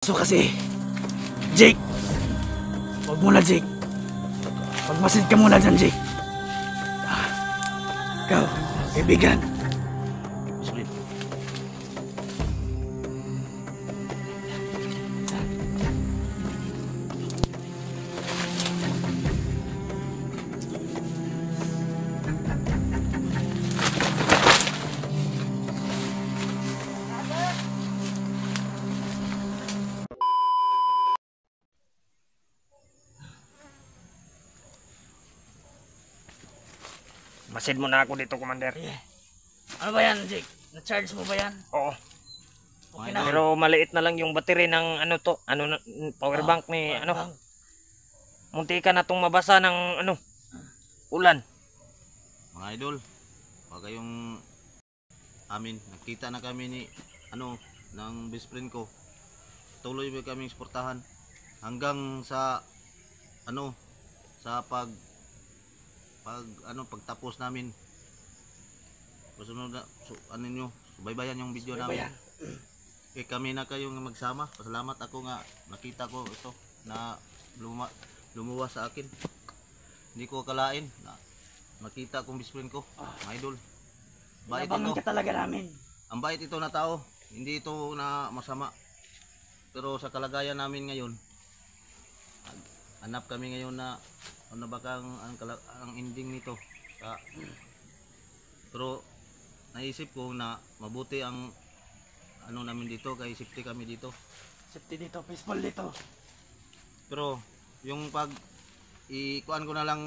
So kasi, Jake, wag muna Jake. Magmasid ka muna dyan, Jake. Ikaw, kaibigan. Masid mo na ako dito, Commander. Yeah. Ano ba yan, Jake? Na-charge mo ba yan? Oo. Okay na. Pero maliit na lang yung battery ng ano to, power bank ni power ano. bank. Munti ka na tong mabasa ng ano, ulan. Mga idol, wag kayong nakita na kami ni ng best friend ko. Tuloy ba kaming suportahan hanggang sa sa pagtapos namin. Kasunod na subaybayan yung video namin. Kami na kayong magsama. Pasalamat ako nga nakita ko ito na lumuwas sa akin. Hindi ko akalain na makita kong best friend ko, mga idol. Bait ito. Ka talaga namin. Ang bait ito na tao. Hindi ito na masama. Pero sa kalagayan namin ngayon, hanap kami ngayon na ano ba ang ending nito. Pero naisip ko na mabuti ang namin dito, kay safety kami dito. Safety dito, peaceful dito. Pero yung ikuan ko na lang,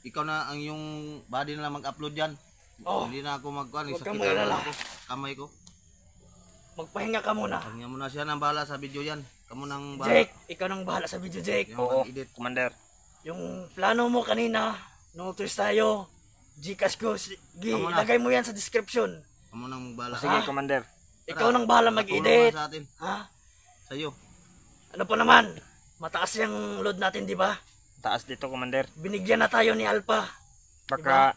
ikaw na ang yung body na lang mag-upload yan. Hindi na ako magkuan, Huwag kang sakit mag-alala. ako, kamay ko. Magpahinga ka muna. Pahinga mo na, siya nang bahala sa video yan. Kamu nang bahala. Jake, ikaw nang bahala sa video, Jake. Oo, edit. Commander. Yung plano mo kanina, no twist tayo, Gcash ko, ilagay mo yan sa description. Kamu nang bahala. Sige, Commander. Ikaw nang bahala mag-edit. Sa atin. Ha? Sa iyo. Ano pa naman? Mataas yung load natin, di ba? Taas dito, Commander. Binigyan na tayo ni Alpha. Baka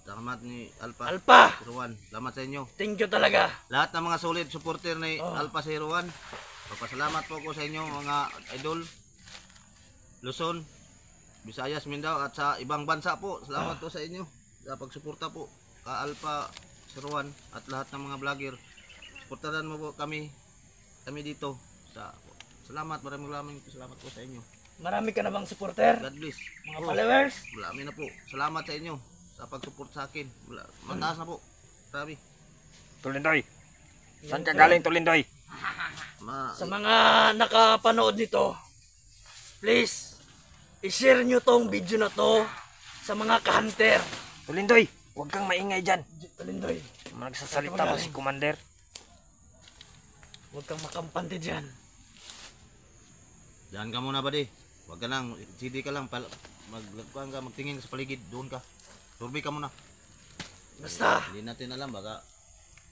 Salamat ni Alpha. Alpha, 01. Salamat sa inyo. thank you talaga. Lahat ng mga solid supporter ni Alpha 01. Papasalamat po ko sa inyo mga idol. Luzon, Visayas, Mindanao at sa ibang bansa po. Salamat po sa inyo sa pagsuporta po ka Alpha 01 at lahat ng mga vlogger. Suportahan mo po kami dito. Salamat, maraming salamat po sa inyo. Marami ka na bang supporter? God bless. Mga followers? Marami na po. Salamat sa inyo sa pag-support sa akin. Mataas na po. Grabe. Tulindoy. Saan ka galing, Tulindoy? Sa mga nakapanood nito, please, i-share nyo tong video na to sa mga ka-hunter. Tulindoy, huwag kang maingay dyan. Tulindoy, Nagsasalita pa si Commander. huwag kang makampante dyan. Diyan ka muna ba di? Huwag ka lang, CD ka lang, magtingin ka sa paligid, doon ka. Survey ka muna. Basta, Hindi natin alam, baka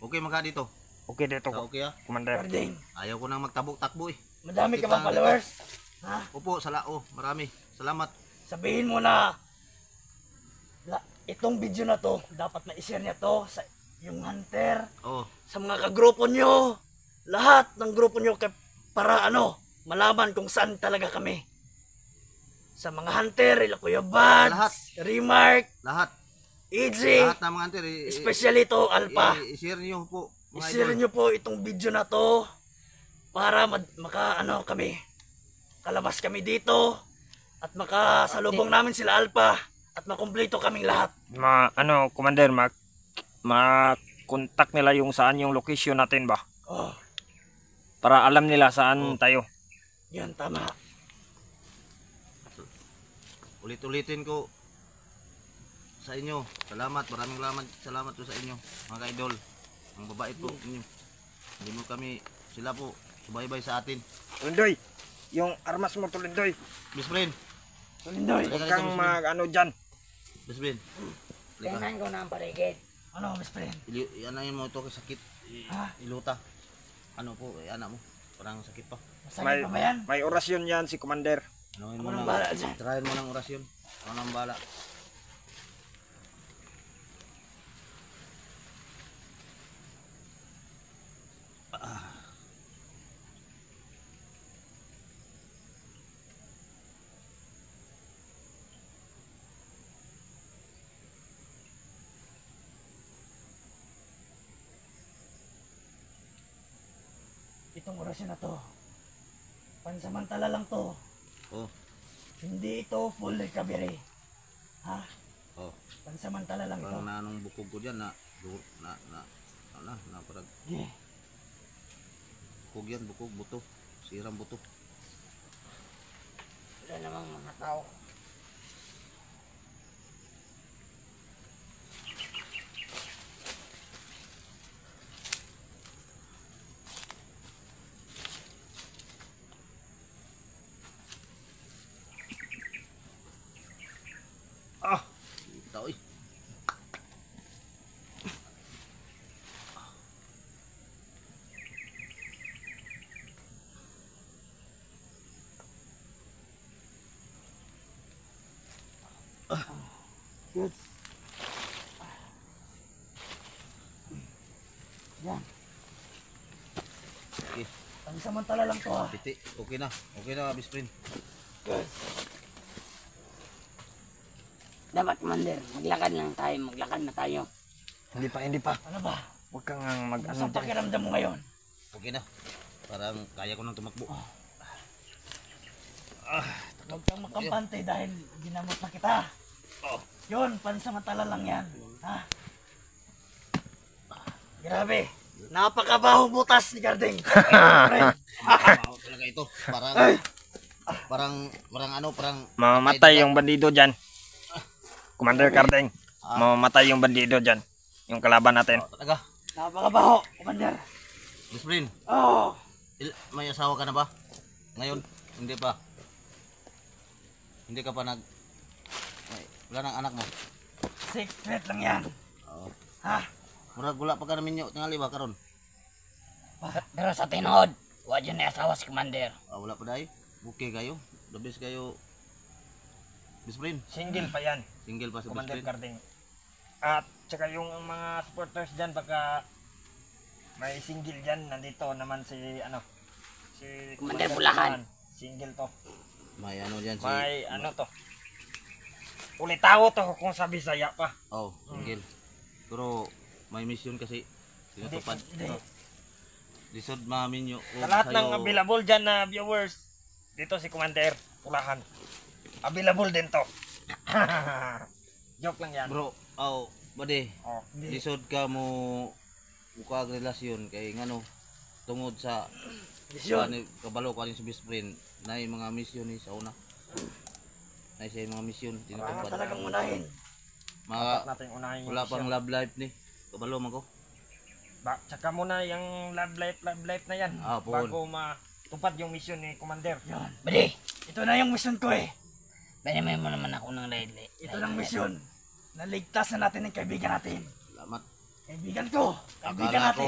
okay maka dito. Okay dito, Okay Commander. Parding, Ayaw ko nang magtabok-takbo eh. madami ka bang followers? Ha? Opo, marami. Salamat. Sabihin mo na, itong video na to, dapat na i-share niya to sa yung hunter, Oh, sa mga kagrupo nyo, lahat ng grupo nyo para malaman kung saan talaga kami. Sa mga hunter, ila Kuya Bads, Lahat. Remark, lahat. Easy, Lahat ng mga antir, especially to Alpha. i-share niyo po. Mga I-share idol. nyo po itong video na to para kami, kalabas kami dito at makasalubong namin sila Alpha at makumpleto kaming lahat. Commander, ma-contact nila yung saan yung location natin ba? Oh, Para alam nila saan tayo. yan tama. Ulit-ulitin ko sa inyo. Salamat, maraming salamat po sa inyo, mga idol. Ang babait po ninyo. Hindi mo sila po subaybay sa atin. Tulindoy, yung armas mo, Tulindoy. Best friend, Tulindoy, Huwag kang dyan. best friend. tingnan ko na ang paligid. Ano, Miss Friend? Anayin mo ito kasi sakit. Iluta. Ano po, anak mo. Parang sakit pa. Masakit pa ba yan? May orasyon yan si Commander. Anoin Ako mo nang lang. bahala dyan. Tirahin mo ng orasyon. Ako nang bala. itong orasyon na to, pansamantala lang to. Oh. Hindi ito full recovery. Ha? Oh. Pansamantala lang ito. Parang nanong bukog ko diyan na parang Yeah. bukog yan, bukog, buto. Sirang buto. Wala namang mga tao. Tao eh. Good. Yan. Okay. Pansamantala lang to ha. Piti. Okay na. Okay na, best friend. Good. Dapat, Commander, maglakad lang tayo. Maglakad na tayo. Hindi pa. Ano ba? Huwag kang mag-ano Saan dyan. pakiramdam mo ngayon? Okay na. Parang kaya ko nang tumakbo. Huwag kang makampante dahil ginamot na kita. Oh. Yun, pansamantala lang yan. Ha? Grabe. Napakabahong butas ni Garding. Friend. Baho talaga ito. Parang Mamamatay yung bandido dyan. Commander Carding. Mamamatay yung bandido dyan. Yung kalaban natin. talaga. Napakabaho, Commander. Best friend, Oh, may asawa ka na ba? Ngayon? Hindi pa. Hindi ka pa wala nang anak mo. secret lang yan. Oo. Ha? Murag wala pa ka namin nyo. Tingali ba karon? Pero sa tinod, wala dyan na asawa si Commander. Wala pa dahil. Okay kayo. The best kayo. Best friend. Single pa yan, Single pa si best Commander friend. Carding. At saka yung mga supporters dyan, baka may single dyan. Nandito naman si Commander Bulacan. Single to. May ano dyan si... May ano to. Ulitaw to kung sa Bisaya pa. Oh, single. Pero may mission kasi. Tinatupad. Hindi. Lisod mamin nyo. Sa lahat ng available dyan na viewers, dito si Commander Bulacan. Available din to. Joke lang yan. Bro, bade. Oh. Lisod ka mo mukha relasyon kay ngano tungod sa Misyon. kabalo ko sa best friend na mga mission ni sa una. Na siya mga mission Kailangan tinatupad. talagang unahin. Mga Natin unahin yung wala pang mission. love life ni. Kabalo man ko. Tsaka muna yung love life na yan. Poon. Bago matupad yung mission ni Commander. Yan. Bali, Ito na yung mission ko eh. banyamin mo naman ako ng light. Ito ng mission. Naligtas na natin ng kaibigan natin. Salamat. Kaibigan ko. Kaibigan natin.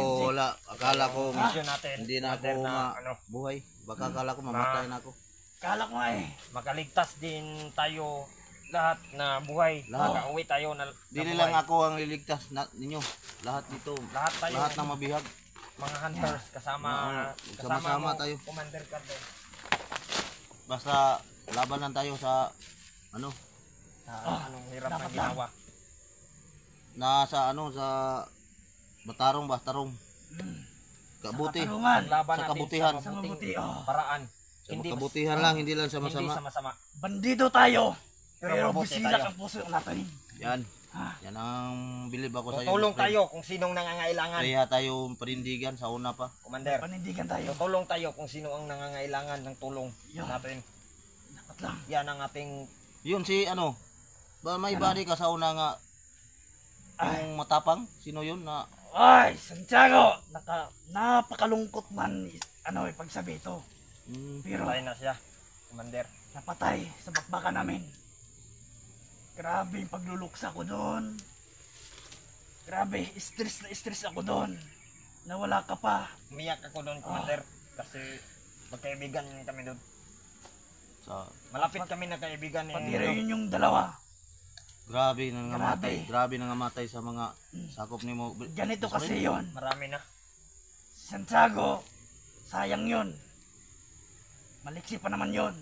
Akala ko Mission natin. hindi na ako Commander, na buhay. Baka akala ko mamatay na ako. Kala ko nga eh. makaligtas din tayo lahat na buhay. Lahat. Makauwi tayo na Dili buhay. lang ako ang liligtas ninyo. Lahat dito. Lahat tayo. Lahat ng mabihag. Mga hunters kasama Sama-sama mo, tayo. Commander Carding. Basta laban lang tayo sa ano, Anong hirap na dapat ginawa. sa Batarong. Kabuti. Katarungan. Laban Sa natin kabutihan. sa Sa mabuting mabuti. Oh. paraan. Sa Hindi kabutihan lang, hindi lang sa Hindi masama. sa masama. Bandido tayo. Pero Pero mabuti bisilak tayo. ang puso natin. Yan. Ah. Yan ang bilib ako sa iyo. Tutulong best friend. tayo kung sinong nangangailangan. Kaya tayo panindigan sa una pa. Commander, Panindigan tayo. tutulong tayo kung sino ang nangangailangan ng tulong Yan. natin. Dapat lang. Yan ang ating Yun si may body ka sa una nga yung matapang. Sino yun na Ay, Santiago. Napakalungkot man pagsabi ito. Pero patay na siya. Commander, napatay sa bakbakan namin. Grabe yung pagluluksa ko doon. Grabe, stress ako doon. Nawala ka pa. umiyak ako doon, Commander, kasi magkaibigan kami doon. sa Malapit kami na kaibigan ni Pati rin yung dalawa. grabe nang namatay. Grabe. Grabe nang namatay sa mga sakop nimo. Ganito kasi yon. Marami na. Santiago, sayang yon. Maliksi pa naman yon.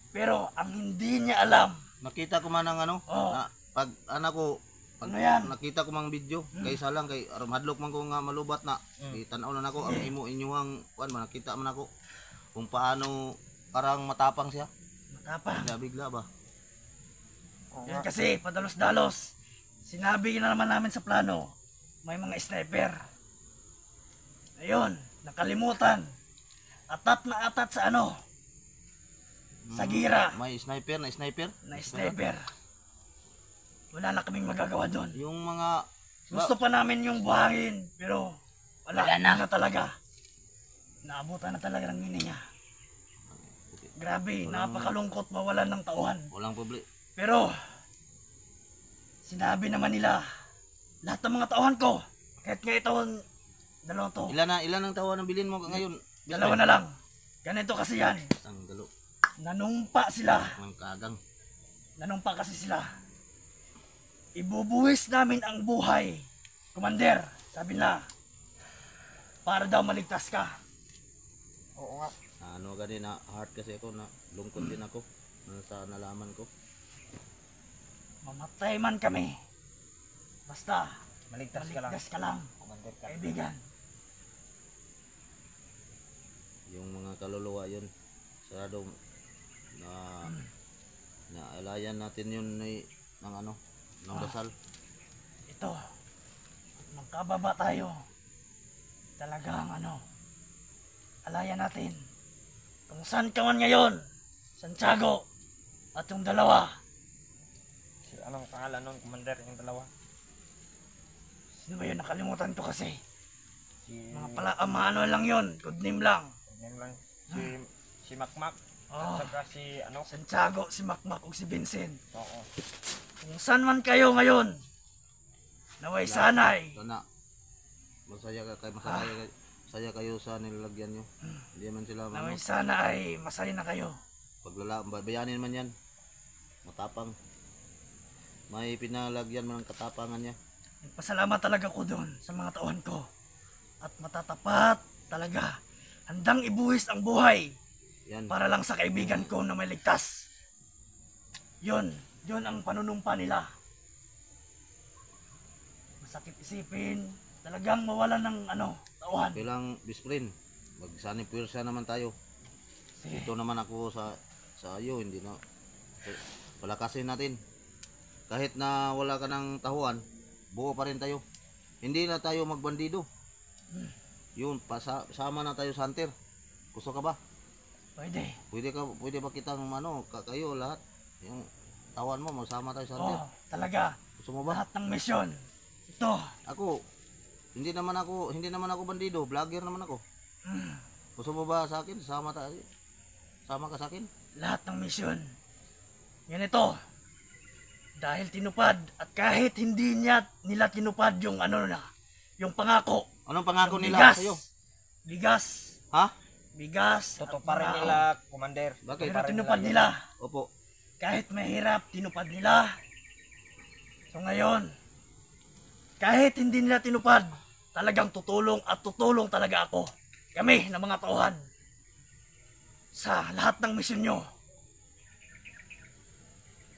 Pero ang hindi niya alam, Nakita ko man ang Oh. na, pag anak ko Pag Ano yan? nakita ko mang video, kaysa lang kay madlok man ko nga malubat na. Itanaw na nako ang inyong kuan man nakita man ako kung paano parang matapang siya. Matapang. Kaya bigla ba? Yan kasi, padalos-dalos. Sinabi na naman namin sa plano, may mga sniper. Ayun, nakalimutan. Atat na atat sa ano? Sa gira. May sniper, Na sniper. Wala na kaming magagawa doon. Yung mga Gusto pa namin yung buhangin, pero wala Wala na. na talaga. Naabutan na talaga ng hininga. Grabe, napakalungkot mawalan ng tauhan. walang public. Pero, sinabi naman nila, lahat ng mga tauhan ko, kahit nga itong dalawa to, Ilan ang tawa ng bilin mo ngayon? dalawa na lang. Ganito kasi yan, Ang dalo nanumpa sila, ng kagang. nanumpa kasi sila. Ibubuwis namin ang buhay, Commander, sabi nila, para daw maligtas ka. Oo nga. Ano gani na heart kasi ako na lungkot din ako sa nalaman ko. Mamatay man kami, basta Maligtas ka lang. maligtas ka lang, Commander ka. kaibigan. Yung mga kaluluwa yun sarado na naalayan natin yun ng ano ng dasal. Ito, magkababa tayo. Talagang ano, alayan natin. Kung saan ka man ngayon, Santiago, at yung dalawa, Si anong pangalan nun, Commander, yung dalawa? sino ba yun? Nakalimutan ko kasi. Si... Mga pala, ano lang yun, good name lang. Yan lang. Si Makmak. Oh, At saka si ano? Santiago, si Makmak, o si Vincent. Oo. Kung saan man kayo ngayon, naway sanay. Sana masaya masaya kayo sa nilalagyan nyo. Hindi man sila Naway ano, sana ay masaya na kayo. bayanin man yan. Matapang. May pinalagyan man ang katapangan niya. Pasalamat talaga ko doon sa mga tauhan ko. At matatapat talaga. Handang ibuwis ang buhay Yan. para lang sa kaibigan ko na may ligtas. Yun ang panunumpa nila. Masakit isipin, talagang mawalan ng tauhan. Bilang bisprin, magsanib pwersa naman tayo. Sige, Ito naman ako sa iyo, hindi na palakasin natin. Kahit na wala ka ng tahuan, buo pa rin tayo. Hindi na tayo magbandido. Yun, sama na tayo sa hunter. Gusto ka ba? pwede. Pwede ba kitang kayo lahat? Yung tawan mo, magsama tayo sa hunter. Oh, talaga, Gusto mo ba? lahat ng misyon. Ito, Ako, hindi naman ako bandido, vlogger naman ako. Gusto mo ba sa akin? Sama tayo. Sama ka sa akin? lahat ng misyon. Yan ito. Dahil tinupad at kahit hindi nila tinupad yung yung pangako. Anong pangako Yung nila bigas. sa'yo? Bigas. Ha? Bigas. Totoo at pa rin mga- nila, Commander. Bakit? Pero tinupad nila. Opo. Kahit mahirap, tinupad nila. So ngayon, kahit hindi nila tinupad, talagang tutulong at tutulong talaga ako. Kami na mga tauhan. Sa lahat ng misyon nyo.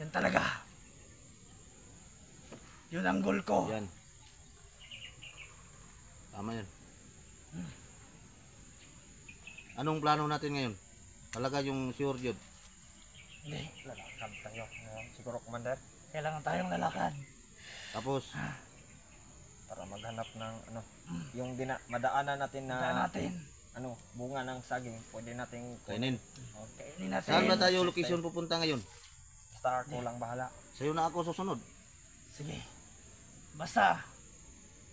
Yan talaga. Yun ang goal ko. Yan. Tama yan. Anong plano natin ngayon? Talaga yung sure yun. Hindi. Lalakad tayo. Siguro, Commander, Kailangan tayong lalakad. Tapos, para maghanap ng yung madaanan natin na Puntaan natin. bunga ng saging, pwede nating kainin. Okay. Kainin natin. Saan ba tayo location pupunta ngayon? Basta ako lang bahala. Sa'yo na ako susunod. Sige. Basta,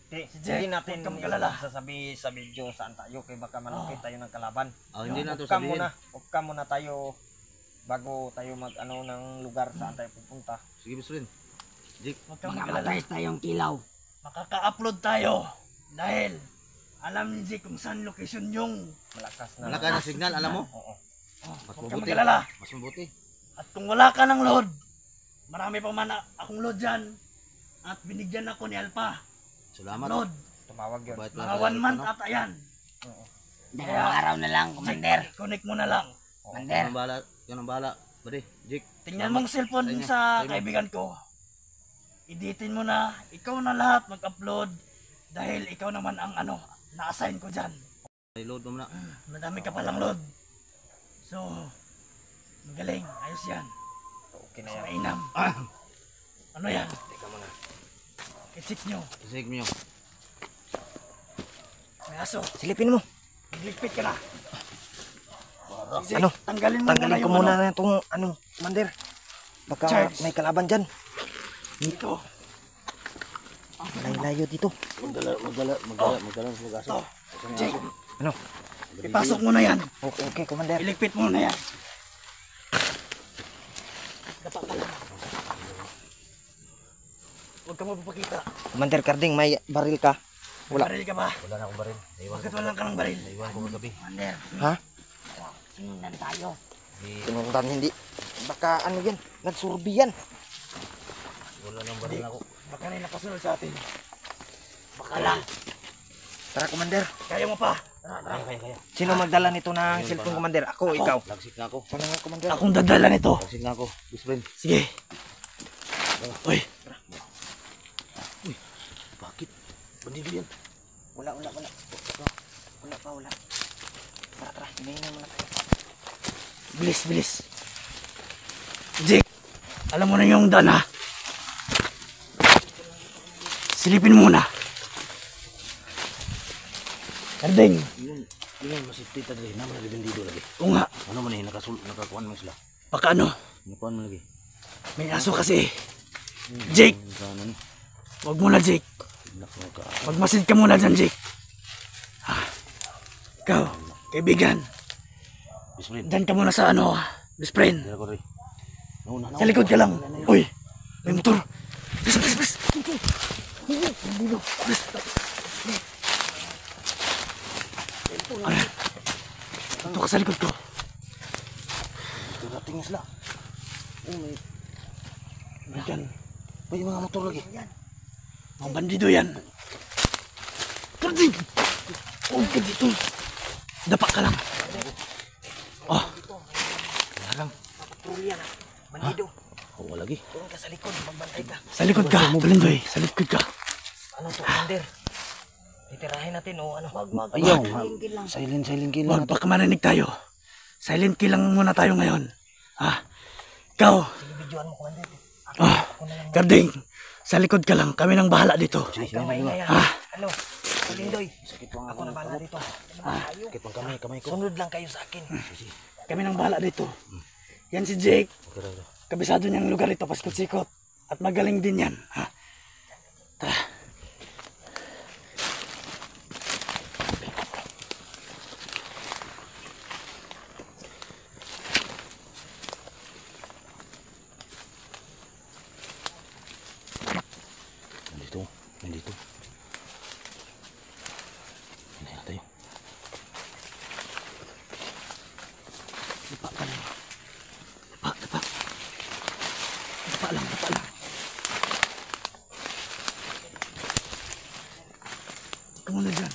Si Jack, Hindi natin huwag kang mag-alala. sasabi sa video saan tayo kaya baka manukit Oh. tayo ng kalaban. Hindi na to Huwag ka sabihin. muna tayo bago tayo ng lugar saan tayo pupunta. Sige, Miss Rin. Jake, huwag kang Mga mag-alala. matris tayong kilaw. Makaka-upload tayo. Dahil, alam ni Jake kung saan location yung Malakas na. wala ka na signal, alam mo? Oo. Mas huwag kang mabuti. mag-alala. Mas mabuti. At kung wala ka ng load, marami pa man akong load dyan. At binigyan ako ni Alpha. Salamat. Load. Tumawag yun. Mabait Mga lang 1 sa month ano? ata yan. Oo. Dalawang araw na lang, Commander. Jake, connect mo na lang. Commander. Yan ang bahala. Yan ang bahala. Buddy, Jake. Tingnan mong cellphone Sa inyo. sa Sa inyo. kaibigan ko. editin mo na, ikaw na lahat mag-upload dahil ikaw naman ang na-assign ko dyan. Load mo na. Madami ka palang load. So, magaling, ayos yan. Okay na yan. Mainam. Ano yan? Teka mga. I-check nyo, Isig mo. may aso. Silipin mo. Magligpit ka na. Sige, Ano? Tanggalin mo Tanggalin ko yung muna na itong commander. Baka Charge. may kalaban dyan. Ito. Layo-layo dito. Magdala sa mag-aso. Ito. Jake, Ano? ipasok mo na yan. Okay, okay, commander. Iligpit mo na yan. Dapat ka lang. Huwag ka mapapakita. Commander Carding, may baril ka? Wala. Baril ka ba? Wala na akong baril. Bakit wala ka ng baril? Naiwan ko kagabi. Commander, Ha? sinundan tayo. Sinundan hindi. Baka ano yan? Nagsurbi yan. Wala nang baril ako. Baka na yung nakasunod sa atin. Baka lang. Tara, commander. Kaya mo pa. Kaya. Sino magdala nito ng cellphone, commander? Ako o ikaw? Lagsik na ako. Ano nga, commander? Akong dadala nito. Lagsik na ako. Best friend. Sige. Uy, Bakit? Bandido yan. Wala. Wala pa. Tara. Hinahin mo na tayo. bilis. Jake, alam mo na yung daan ha? Silipin mo muna. Karding. Yun, masipti ta dali. Naman lagi bandido lagi. Oo nga. Ano man eh, nakakuan man sila. Baka Nakakuan man lagi. may aso kasi. Jake, Sana ni. wag mo na Jake. Nako ka. Magmasid ka muna dyan Jake. Ikaw, kaibigan. Best friend. Dyan ka muna sa best friend. Dira ko rin. Nauna. Sa likod ka lang. Uy, may motor. Bis. Ito ka sa likod ko. Darating na sila. Nandyan. May mga motor lagi. Mga bandido yan. Karding! Huwag ka dito. Dapa ka lang. Oh. Kaya lang. Patrolya na. Bandido. Oo lagi. Doon ka sa likod. Magbantay ka. Sa likod ka. Tulindoy. Sa likod ka. Ano to, commander? Titirahin natin o ano? Wag. Ayaw. Silent kill Huwag, na to. baka marinig tayo. Silent kill lang muna tayo ngayon. Ikaw. Sige, videoan mo, commander. Karding. Sa likod ka lang. Kami nang bahala dito. Ikaw maingay ha. Ano? Lindoy. Ako na bahala dito. Sakit pang kamay ko. Sunod lang kayo sa akin. Kami nang bahala dito. Yan si Jake. Okay. Kabisado niyang lugar ito. Pasikot-sikot. At magaling din yan. Tara. Nandito. Hindi na tayo. Dapa ka lang. Dapa lang. Ikaw muna dyan.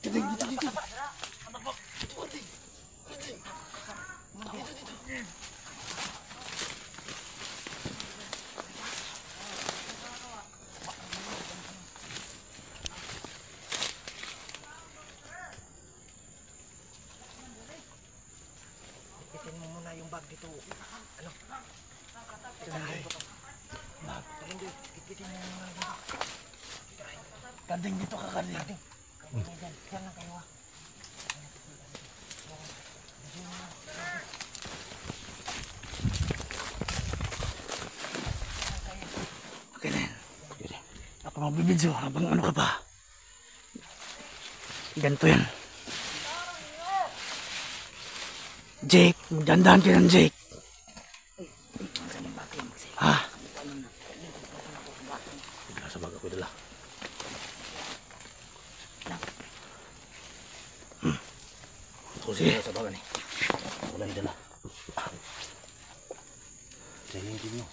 Dito. Ipitin mo muna yung bag dito. Ano? Lindoy, ipitin mo muna yung bag. Karding dito ka, Karding. Yan lang kayo ha. Okay na yan. Ako magbibidyo habang ano ka pa. Ganito yan. Jake, magdandahan ka yan, Jake. Sa baga ko dala. Sige. Sa baga ni. Wala ni dala. Silent kill mo.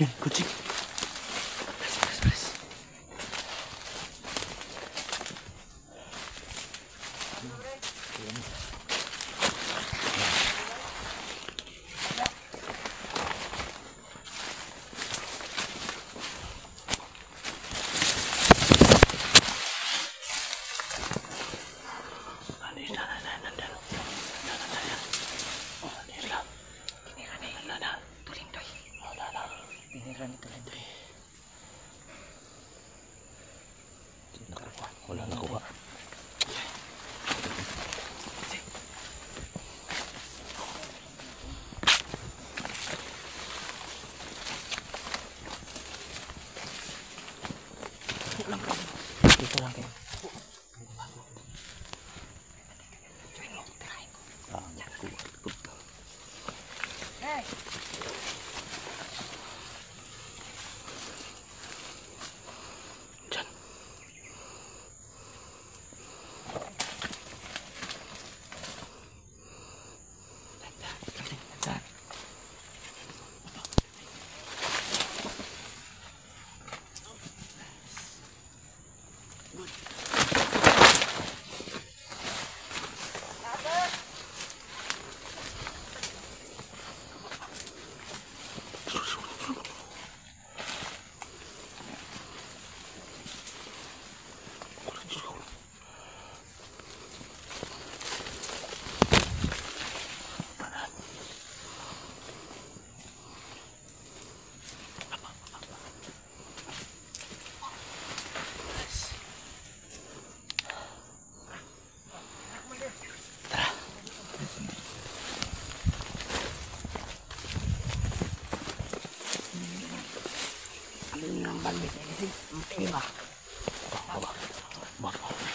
Yun, kucing. Beres. Wala nakuha. Dito lang kayo. Diyan. Ambil ng balik kasi matibak. Baba.